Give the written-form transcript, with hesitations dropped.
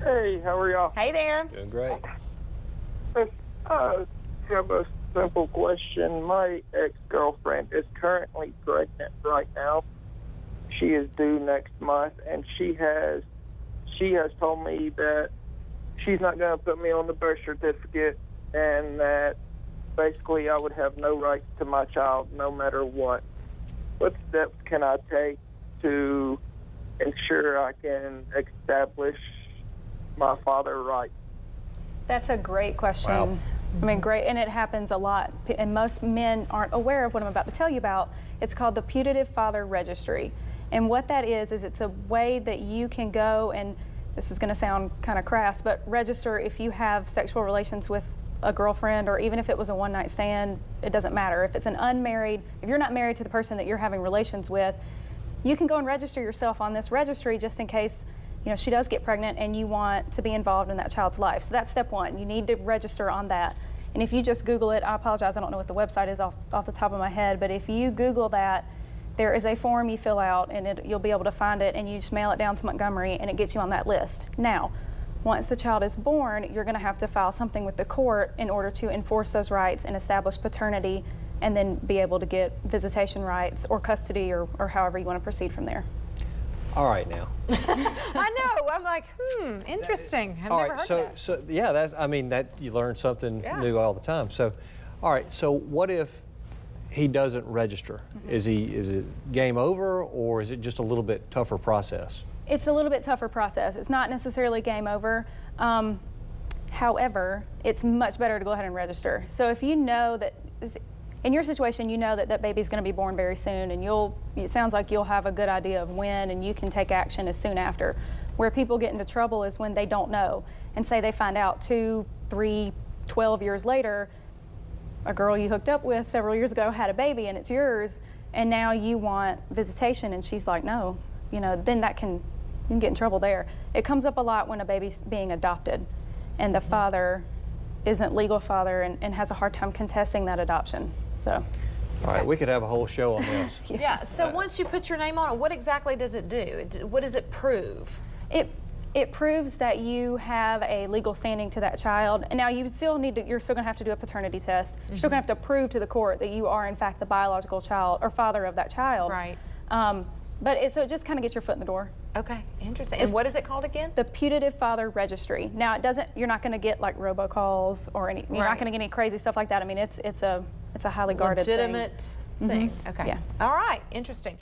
Hey, how are y'all? Hey there. Doing great. I have a simple question. My ex-girlfriend is currently pregnant right now. She is due next month, and she has told me that she's not going to put me on the birth certificate, and that basically I would have no rights to my child no matter what. What steps can I take to ensure I can establish my father rights? That's a great question. Wow. I mean, great, and it happens a lot. And most men aren't aware of what I'm about to tell you about. It's called the Putative Father Registry. And what that is it's a way that you can go, and this is going to sound kind of crass, but register if you have sexual relations with a girlfriend, or even if it was a one-night stand, it doesn't matter. If it's an unmarried, if you're not married to the person that you're having relations with, you can go and register yourself on this registry just in case, you know, she does get pregnant and you want to be involved in that child's life. So that's step one. You need to register on that. And if you just Google it, I apologize, I don't know what the website is off the top of my head, but if you Google that, there is a form you fill out, and you'll be able to find it, and you just mail it down to Montgomery, and it gets you on that list. Now, once the child is born, you're going to have to file something with the court in order to enforce those rights and establish paternity, and then be able to get visitation rights or custody, or however you want to proceed from there. All right now. I know. I'm like, interesting. I've never heard that. So yeah, that you learn something new all the time. So, all right. So what if he doesn't register? Is it game over, or is it just a little bit tougher process? It's a little bit tougher process. It's not necessarily game over. However, it's much better to go ahead and register. So if you know that, in your situation, you know that that baby's going to be born very soon, and it sounds like you'll have a good idea of when, and you can take action as soon after. Where people get into trouble is when they don't know, and say they find out 2, 3, 12 years later, a girl you hooked up with several years ago had a baby and it's yours, and now you want visitation, and she's like, no, you know, then you can get in trouble there. It comes up a lot when a baby's being adopted and the father isn't legal father and has a hard time contesting that adoption. So, all right, we could have a whole show on this. Yeah, so once you put your name on it, what exactly does it do? What does it prove? It proves that you have a legal standing to that child. And now you're still going to have to do a paternity test. You're still going to have to prove to the court that you are in fact the biological child or father of that child. Right. So it just kind of gets your foot in the door. Okay, interesting. And what is it called again? The Putative Father Registry. Now you're not going to get like robocalls or you're not going to get any crazy stuff like that. I mean, it's a highly guarded legitimate thing. Okay. Yeah. All right, interesting.